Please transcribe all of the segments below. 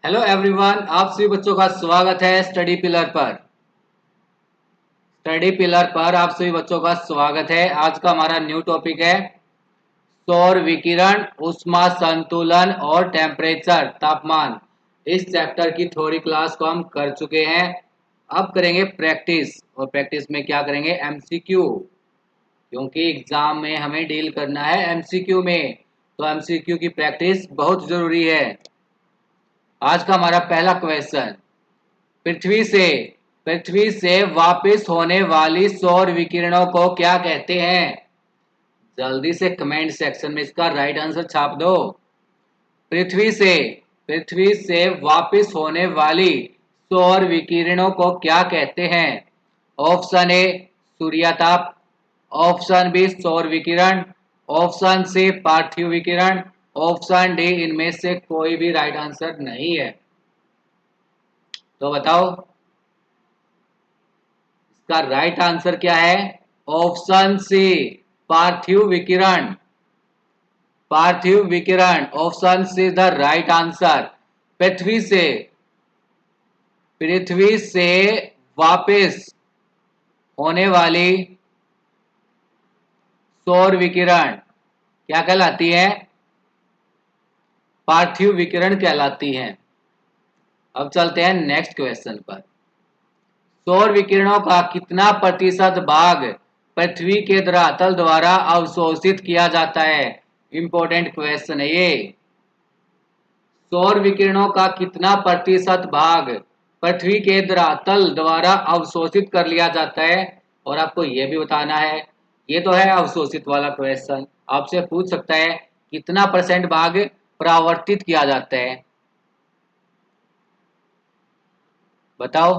Hello everyone, आप सभी बच्चों का स्वागत है स्टडी पिलर पर। आप सभी बच्चों का स्वागत है। आज का हमारा न्यू टॉपिक है सौर विकिरण, ऊष्मा संतुलन और टेम्परेचर, तापमान। इस चैप्टर की थ्योरी क्लास को हम कर चुके हैं। अब करेंगे प्रैक्टिस, और प्रैक्टिस में क्या करेंगे? एमसीक्यू, क्योंकि एग्जाम में हमें डील करना है एमसीक्यू में, तो एमसीक्यू की प्रैक्टिस बहुत जरूरी है। आज का हमारा पहला क्वेश्चन, पृथ्वी से पृथ्वी से वापस होने वाली सौर विकिरणों को क्या कहते हैं? जल्दी से कमेंट सेक्शन में इसका राइट आंसर छाप दो। पृथ्वी से पृथ्वी से वापस होने वाली सौर विकिरणों को क्या कहते हैं? ऑप्शन ए सूर्यताप, ऑप्शन बी सौर विकिरण, ऑप्शन सी पार्थिव विकिरण, ऑप्शन डी इनमें से कोई भी राइट आंसर नहीं है। तो बताओ इसका राइट आंसर क्या है? ऑप्शन सी पार्थिव विकिरण। पार्थिव विकिरण, option C the right answer. पृथ्वी से पृथ्वी से वापस होने वाली सौर विकिरण क्या कहलाती है? पार्थिव विकिरण कहलाती है। अब चलते हैं नेक्स्ट क्वेश्चन पर। सौर विकिरणों का कितना प्रतिशत भाग पृथ्वी के धरातल द्वारा अवशोषित किया जाता है? इंपॉर्टेंट क्वेश्चन है ये। सौर विकिरणों का कितना प्रतिशत भाग पृथ्वी के धरातल द्वारा अवशोषित कर लिया जाता है? और आपको यह भी बताना है, ये तो है अवशोषित वाला क्वेश्चन, आपसे पूछ सकता है कितना परसेंट भाग परावर्तित किया जाता है। बताओ,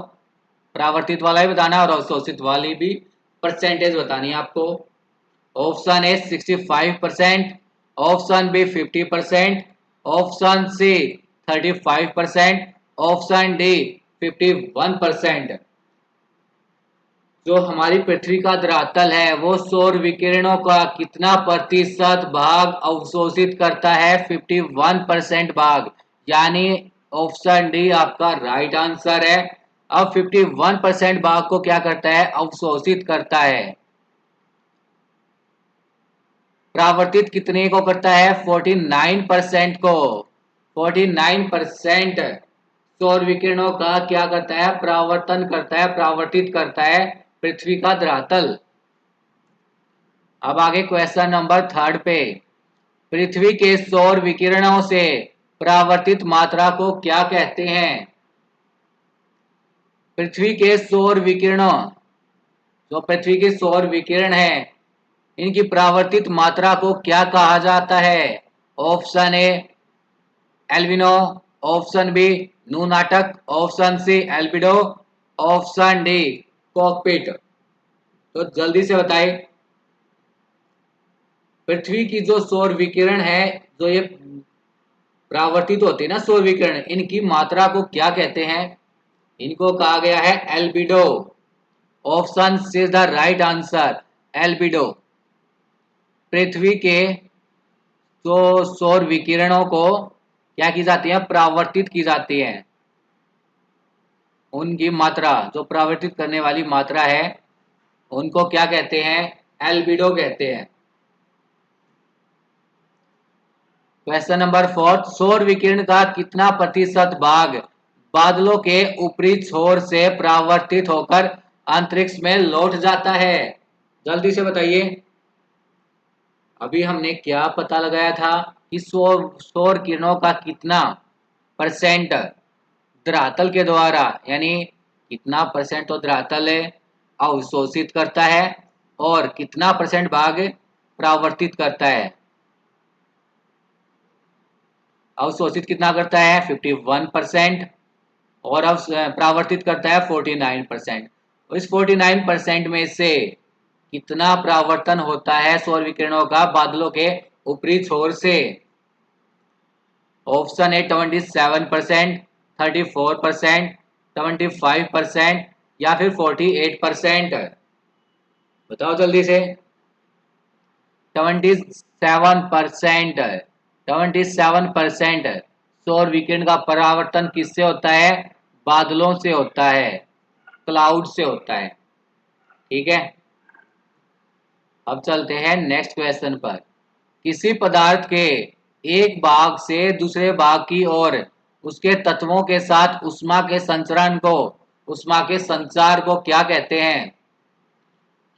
परावर्तित वाला ही बताना और अवशोषित वाली भी परसेंटेज बतानी है आपको। Option A 65%, option B 50%, option C 35%, option D 51%। जो हमारी पृथ्वी का धरातल है वो सौर विकिरणों का कितना प्रतिशत भाग अवशोषित करता है? 51% भाग, यानी ऑप्शन डी आपका राइट आंसर है। अब 51% भाग को क्या करता है? अवशोषित करता है। परावर्तित कितने को करता है? 49% को। 49% सौर विकिरणों का क्या करता है? परावर्तन करता है, परावर्तित करता है पृथ्वी का धरातल। अब आगे क्वेश्चन नंबर 3 पे। पृथ्वी के सौर विकिरणों से परावर्तित मात्रा को क्या कहते हैं? पृथ्वी के सौर विकिरणों, जो पृथ्वी के सौर विकिरण है, इनकी परावर्तित मात्रा को क्या कहा जाता है? Option A albino, option B न्यूनाटक, option C albedo, option D cockpit. तो जल्दी से बताइए, पृथ्वी की जो सौर विकिरण है, जो ये परावर्तित होते हैं ना सौर विकिरण, इनकी मात्रा को क्या कहते हैं? इनको कहा गया है albedo. Option C is the right answer, albedo. पृथ्वी के जो सौर विकिरणों को क्या की जाती है? परावर्तित की जाती है। उनकी मात्रा, जो परावर्तित करने वाली मात्रा है, उनको क्या कहते हैं? एल्बिडो कहते हैं। क्वेश्चन नंबर 4, सौर विकिरण का कितना प्रतिशत भाग बादलों के ऊपरी छोर से परावर्तित होकर अंतरिक्ष में लौट जाता है? जल्दी से बताइए। अभी हमने क्या पता लगाया था कि सौर सौर किरणों का कितना परसेंट धरातल के द्वारा, यानी कितना परसेंट तो धरातल है अवशोषित करता है और कितना परसेंट भाग परावर्तित करता है। अवशोषित कितना करता है? 51%, और अब परावर्तित करता है 49%। इस 49% में से कितना परावर्तन होता है सौर विकिरणों का बादलों के ऊपरी छोर से? ऑप्शन ए 27%, 34%, 25% या फिर 48%। बताओ जल्दी से। 27%, 27% सौर विकिरण का परावर्तन किससे होता है? बादलों से होता है, क्लाउड से होता है। ठीक है, अब चलते हैं नेक्स्ट क्वेश्चन पर। किसी पदार्थ के एक भाग से दूसरे भाग की ओर उसके तत्वों के साथ उष्मा के संचरण को, उष्मा के संचार को क्या कहते हैं?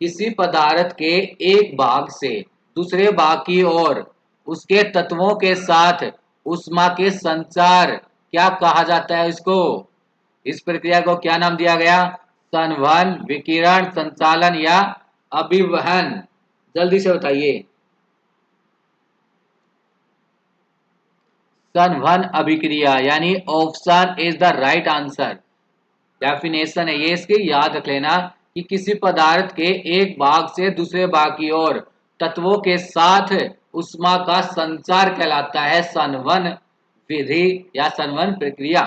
किसी पदार्थ के एक भाग से दूसरे भाग की ओर उसके तत्वों के साथ उष्मा के संचार क्या कहा जाता है इसको? इस प्रक्रिया को क्या नाम दिया गया? संवहन, विकिरण, संचालन या अभिवहन? जल्दी से बताइए। संवहन अभिक्रिया, यानी option is the right answer. Definition है ये, इसकी याद रख लेना कि किसी पदार्थ के एक भाग से दूसरे भाग की ओर तत्वों के साथ उष्मा का संचार कहलाता है संवहन विधि या संवहन प्रक्रिया।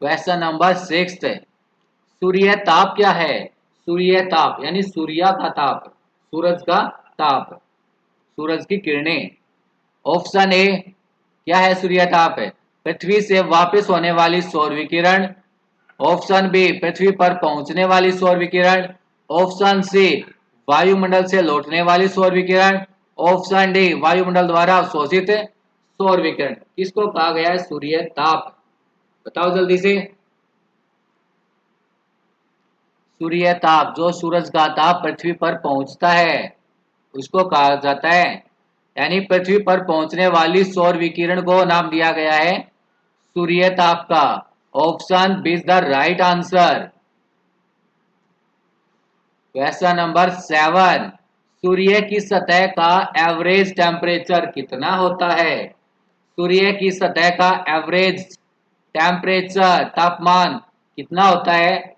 क्वेश्चन नंबर 6, सूर्य ताप क्या है? सूर्य ताप यानी सूर्य का ताप, सूरज का ताप, सूरज की किरणें। ऑप्शन ए क्या है? सूर्य ताप है पृथ्वी से वापस होने वाली सौर विकिरण। ऑप्शन बी पृथ्वी पर पहुंचने वाली सौर विकिरण। ऑप्शन सी वायुमंडल से लौटने वाली सौर विकिरण। ऑप्शन डी वायुमंडल द्वारा अवशोषित सौर विकिरण। किसको कहा गया है सूर्य ताप? बताओ जल्दी से। सूर्य ताप, जो सूरज का ताप पृथ्वी पर पहुंचता है उसको कहा जाता है, यानी पृथ्वी पर पहुंचने वाली सौर विकिरण को नाम दिया गया है सूर्य ताप का। Option B is the right answer. Question number 7, सूर्य की सतह का एवरेज टेम्परेचर कितना होता है? सूर्य की सतह का एवरेज टेम्परेचर, तापमान कितना होता है?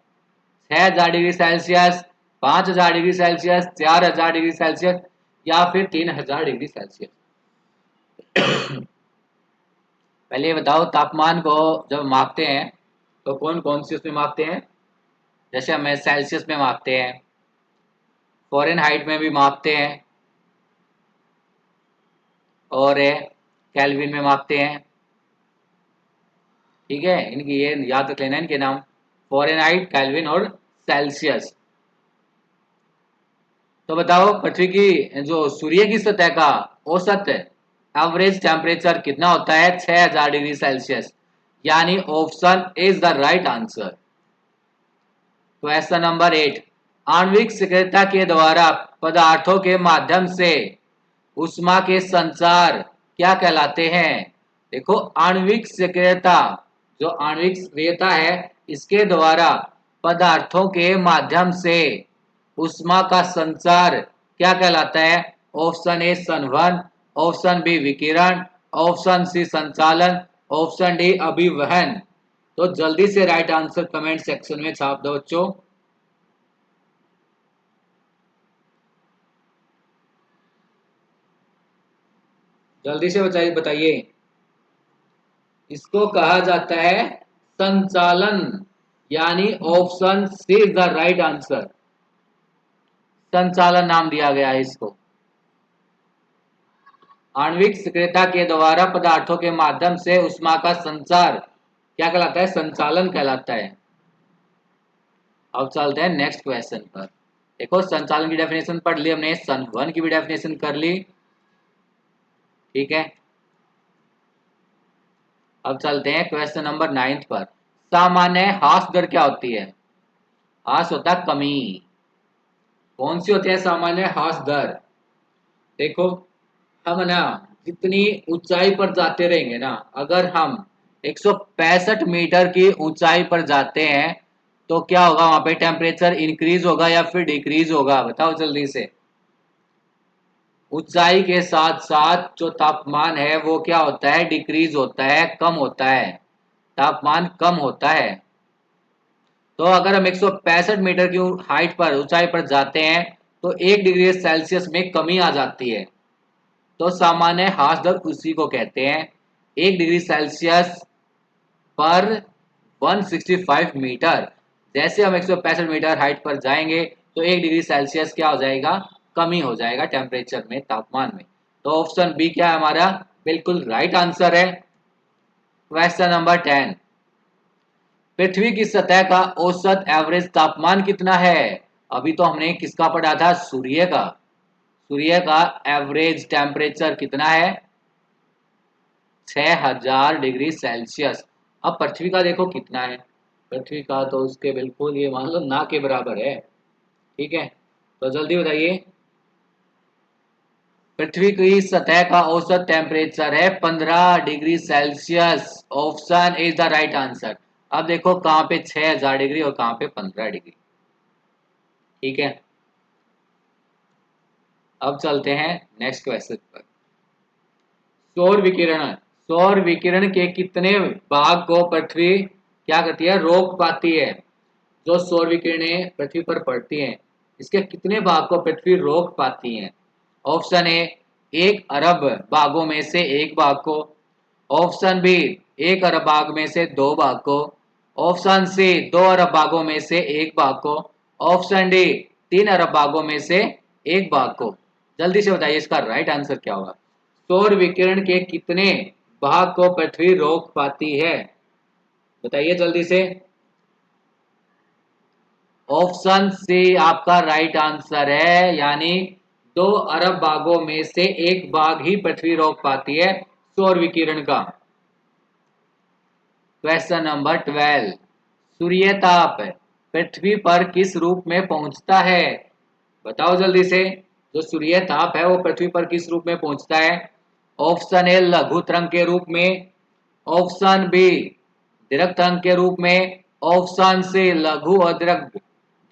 6000 degree Celsius, 5000 degree Celsius, 4000 degree Celsius या फिर 3000 डिग्री सेल्सियस? पहले ये बताओ, तापमान को जब मापते हैं तो कौन कौन सी उसमें मापते हैं? जैसे हमें सेल्सियस में मापते हैं, फ़ारेनहाइट में भी मापते हैं और केल्विन में मापते हैं। ठीक है, इनकी ये याद रख लेना, इनके नाम फ़ारेनहाइट, केल्विन और सेल्सियस। तो बताओ, पृथ्वी की जो सूर्य की सतह का औसत एवरेज टेम्परेचर कितना होता है? 6000 डिग्री सेल्सियस, यानी option is the right answer. Question number 8, आणविक सक्रियता के द्वारा पदार्थों के माध्यम से उष्मा के संचार क्या कहलाते हैं? देखो, आणविक सक्रियता, जो आणविक सक्रियता है इसके द्वारा पदार्थों के माध्यम से उष्मा का संचार क्या कहलाता है? ऑप्शन ए संवहन, ऑप्शन बी विकिरण, ऑप्शन सी संचालन, ऑप्शन डी अभिवहन। तो जल्दी से राइट आंसर कमेंट सेक्शन में छाप दो बच्चों। जल्दी से बताइए। इसको कहा जाता है संचालन, यानी option C is the right answer. संचालन नाम दिया गया है इसको। आणविक सक्रियता के द्वारा पदार्थों के माध्यम से उष्मा का संचार क्या कहलाता है? संचालन कहलाता है। अब चलते हैं नेक्स्ट क्वेश्चन पर। देखो, संचालन की डेफिनेशन पढ़ ली हमने, संवहन की भी डेफिनेशन कर ली। ठीक है, अब चलते हैं क्वेश्चन नंबर 9 पर। सामान्य ह्रास दर क्या होती है? ह्रास होता है कमी। कौन सी होती है सामान्य ह्रास दर? देखो, हम ना जितनी ऊंचाई पर जाते रहेंगे ना, अगर हम 165 मीटर की ऊंचाई पर जाते हैं तो क्या होगा? वहां पे टेम्परेचर इंक्रीज होगा या फिर डिक्रीज होगा? बताओ जल्दी से। ऊंचाई के साथ साथ जो तापमान है वो क्या होता है? डिक्रीज होता है, कम होता है, तापमान कम होता है। तो अगर हम 165 मीटर की हाइट पर, ऊंचाई पर जाते हैं तो 1 डिग्री सेल्सियस में कमी आ जाती है। तो सामान्य ह्रास दर उसी को कहते हैं। 1 डिग्री सेल्सियस पर 165 मीटर, जैसे हम 165 मीटर हाइट पर जाएंगे तो 1 डिग्री सेल्सियस क्या हो जाएगा? कमी हो जाएगा टेम्परेचर में, तापमान में। तो ऑप्शन बी क्या है हमारा? बिल्कुल राइट आंसर है। क्वेश्चन नंबर 10, पृथ्वी की सतह का औसत एवरेज तापमान कितना है? अभी तो हमने किसका पढ़ा था? सूर्य का। सूर्य का एवरेज टेम्परेचर कितना है? 6000 डिग्री सेल्सियस। अब पृथ्वी का देखो कितना है। पृथ्वी का तो उसके बिल्कुल ये मान लो ना के बराबर है। ठीक है, तो जल्दी बताइए। पृथ्वी की सतह का औसत टेम्परेचर है 15 degree Celsius. Option is the right answer. अब देखो कहाँ पे 6000 डिग्री और कहाँ पे 15 डिग्री। ठीक है, अब चलते हैं नेक्स्ट क्वेश्चन पर। सौर विकिरण। सौर विकिरण के कितने भाग को पृथ्वी क्या करती है? रोक पाती है। जो सौर विकिरणें पृथ्वी पर पड़ती हैं, इसके कितने भाग को पृथ्वी रोक पाती है? ऑप्शन ए 1 अरब भागों में से 1 भाग को। ऑप्शन बी 1 अरब भाग में से 2 भाग को। ऑप्शन सी 2 अरब भागों में से 1 भाग को। ऑप्शन डी 3 अरब भागों में से 1 भाग को। जल्दी से बताइए इसका राइट आंसर क्या होगा। सौर विकिरण के कितने भाग को पृथ्वी रोक पाती है? बताइए जल्दी से। ऑप्शन सी आपका राइट आंसर है, यानी 2 अरब भागों में से 1 भाग ही पृथ्वी रोक पाती है सौर विकिरण का। क्वेश्चन नंबर 12, सूर्य ताप पृथ्वी पर किस रूप में पहुंचता है? बताओ जल्दी से। जो सूर्य ताप है वो पृथ्वी पर किस रूप में पहुंचता है? ऑप्शन ए लघु तरंग के रूप में। ऑप्शन बी दीर्घ तरंग के रूप में। ऑप्शन सी लघु और दीर्घ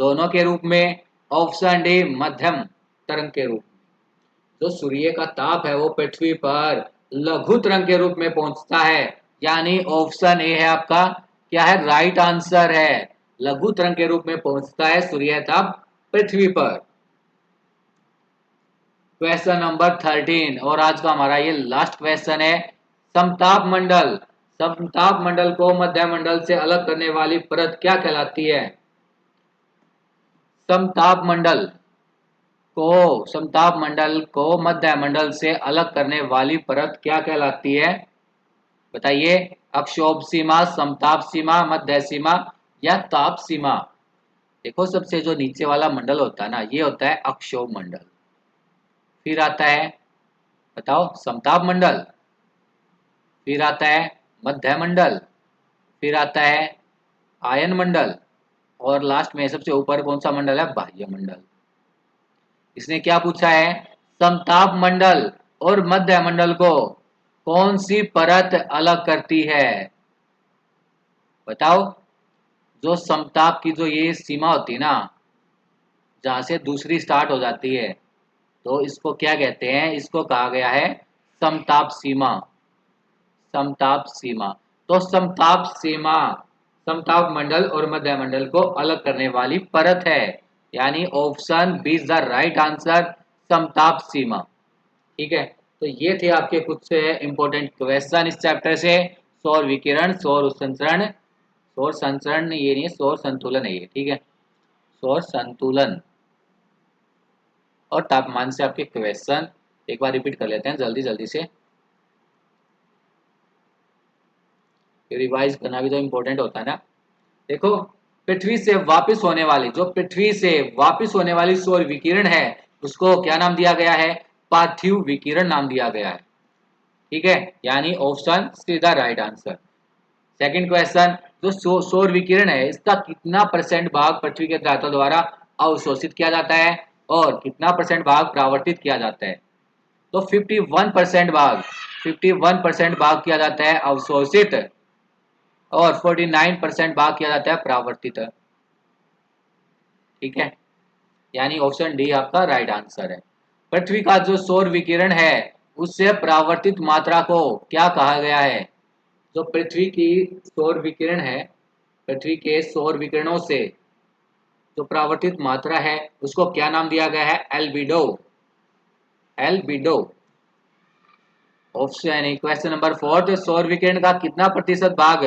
दोनों के रूप में। ऑप्शन डी मध्यम तरंग के रूप में। जो सूर्य का ताप है वो पृथ्वी पर लघु तरंग के रूप में पहुंचता है, यानी ऑप्शन ए है आपका क्या है? राइट आंसर है। लघु तरंग के रूप में पहुंचता है सूर्य ताप पृथ्वी पर। क्वेश्चन नंबर 13 और आज का हमारा ये लास्ट क्वेश्चन है। समताप मंडल। समताप मंडल को मध्य मंडल से अलग करने वाली परत क्या कहलाती है? समताप मंडल समताप मंडल को मध्य मंडल से अलग करने वाली परत क्या कहलाती है? बताइए। अक्षोभ सीमा, समताप सीमा, मध्य सीमा या ताप सीमा। देखो सबसे जो नीचे वाला मंडल होता है ना, ये होता है अक्षोभ मंडल। फिर आता है, बताओ, समताप मंडल। फिर आता है मध्य मंडल। फिर आता है आयन मंडल। और लास्ट में सबसे ऊपर कौन सा मंडल है? बाह्य मंडल। इसने क्या पूछा है? समताप मंडल और मध्य मंडल को कौन सी परत अलग करती है? बताओ। जो समताप की जो ये सीमा होती है ना, जहां से दूसरी स्टार्ट हो जाती है, तो इसको क्या कहते हैं? इसको कहा गया है समताप सीमा। समताप सीमा। तो समताप सीमा समताप मंडल और मध्य मंडल को अलग करने वाली परत है, यानी option B is the right answer, समताप सीमा। ठीक है, तो ये थे आपके कुछ इंपॉर्टेंट क्वेश्चन इस चैप्टर से। सौर विकिरण, सौर संचरण, सौर संचरण ये नहीं, सौर संतुलन है ये। ठीक है, सौर संतुलन और तापमान से आपके क्वेश्चन एक बार रिपीट कर लेते हैं जल्दी जल्दी से। रिवाइज करना भी तो इम्पोर्टेंट होता है ना। देखो, पृथ्वी से वापस होने वाली जो पृथ्वी से वापस होने वाली सौर विकिरण है, उसको क्या नाम दिया गया है? पार्थिव विकिरण नाम दिया गया है। ठीक है, यानी option C the right answer. Second question, जो सौर विकिरण है इसका कितना परसेंट भाग पृथ्वी के धरातल द्वारा अवशोषित किया जाता है और कितना परसेंट भाग परावर्तित किया जाता है? तो 51% भाग किया जाता है अवशोषित और 49% भाग किया जाता है परावर्तित। ठीक है, यानी ऑप्शन डी आपका राइट आंसर है। पृथ्वी का जो सौर विकिरण है उससे परावर्तित मात्रा को क्या कहा गया है? जो पृथ्वी की सौर विकिरण है, पृथ्वी के सौर विकिरणों से जो परावर्तित मात्रा है उसको क्या नाम दिया गया है? Albedo. Albedo. Option question number 4, सौर विकिरण का कितना प्रतिशत भाग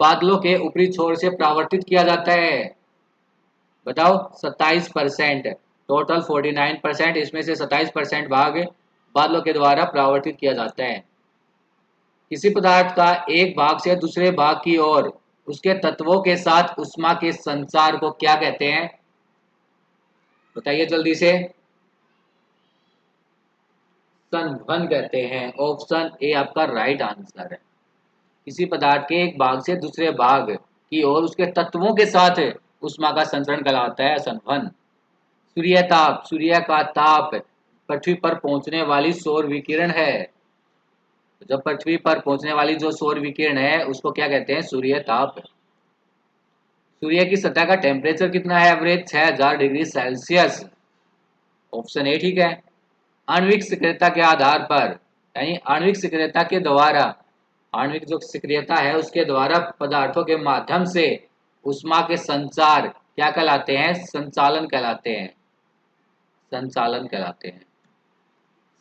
बादलों के ऊपरी छोर से परावर्तित किया जाता है? बताओ। 27%। टोटल 49%, इसमें से 27% भाग बादलों के द्वारा परावर्तित किया जाता है। किसी पदार्थ का एक भाग से दूसरे भाग की ओर उसके तत्वों के साथ उष्मा के संचार को क्या कहते हैं? बताइए जल्दी से। संवहन कहते हैं। ऑप्शन ए आपका राइट आंसर है। किसी पदार्थ के एक भाग से दूसरे भाग की ओर उसके तत्वों के साथ उष्मा का संचरण कहलाता है संवहन। सूर्य ताप, सूर्य का ताप पृथ्वी पर पहुंचने वाली सौर विकिरण है। जब पृथ्वी पर पहुंचने वाली जो सौर विकिरण है उसको क्या कहते हैं? सूर्य ताप। सूर्य की सतह का टेम्परेचर कितना है average? 6000 degree Celsius. Option A ठीक है। आणविक सक्रियता के आधार पर, यानी आणविक सक्रियता के द्वारा, आणविक जो सक्रियता है उसके द्वारा पदार्थों के माध्यम से उष्मा के संचार क्या कहलाते हैं? संचालन कहलाते हैं। संचालन कहलाते हैं।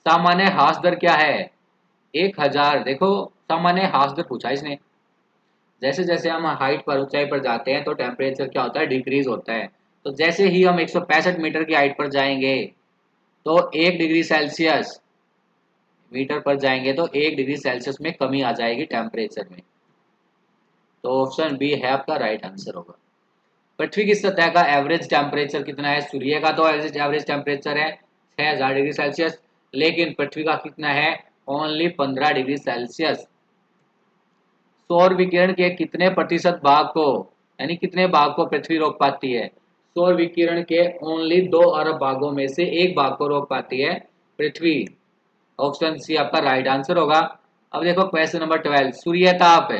सामान्य ह्रास दर क्या है? 1000। देखो सामान्य ह्रास दर पूछा इसने। जैसे जैसे हम हाइट पर, ऊंचाई पर जाते हैं तो टेम्परेचर क्या होता है? डिक्रीज होता है। तो जैसे ही हम 165 मीटर की हाइट पर जाएंगे तो 1 डिग्री सेल्सियस मीटर पर जाएंगे तो 1 डिग्री सेल्सियस में कमी आ जाएगी टेम्परेचर में। तो ऑप्शन बी है आपका राइट आंसर होगा। पृथ्वी की सतह का एवरेज टेम्परेचर कितना है? सूर्य का तो एवरेज टेम्परेचर है 6000 डिग्री सेल्सियस, लेकिन पृथ्वी का कितना है? Only 15 degree Celsius. सौर विकिरण के कितने प्रतिशत भाग को, यानी कितने भाग को पृथ्वी रोक पाती है? सौर विकिरण के ओनली 2 अरब भागों में से एक भाग को रोक पाती है पृथ्वी। ऑप्शन सी आपका राइट आंसर होगा। अब देखो क्वेश्चन नंबर 12। सूर्य ताप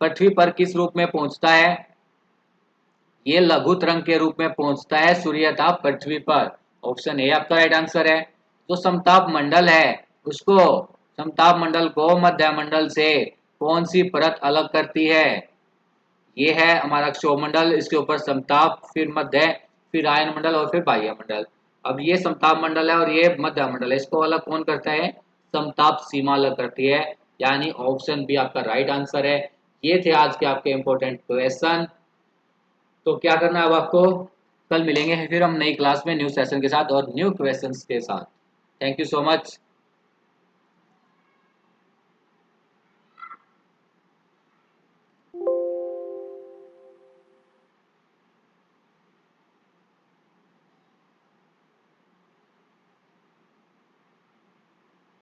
पृथ्वी पर किस रूप में पहुंचता है? ये लघु तरंग के रूप में पहुंचता है सूर्य ताप पृथ्वी पर। ऑप्शन ए आपका राइट आंसर है। जो समताप मंडल है उसको, समताप मंडल को मध्य मंडल से कौन सी परत अलग करती है? ये है हमारा क्षोभमंडल, इसके ऊपर समताप, फिर मध्य, फिर आयन मंडल और फिर बाह्य मंडल। अब ये समताप मंडल है और ये मध्य मंडल है, इसको अलग कौन करता है? समताप सीमा अलग करती है। यानी ऑप्शन बी आपका राइट आंसर है। ये थे आज के आपके इंपॉर्टेंट क्वेश्चन। तो क्या करना है अब आपको? कल मिलेंगे फिर हम नई क्लास में न्यू सेशन के साथ और न्यू क्वेश्चंस के साथ। Thank you so much.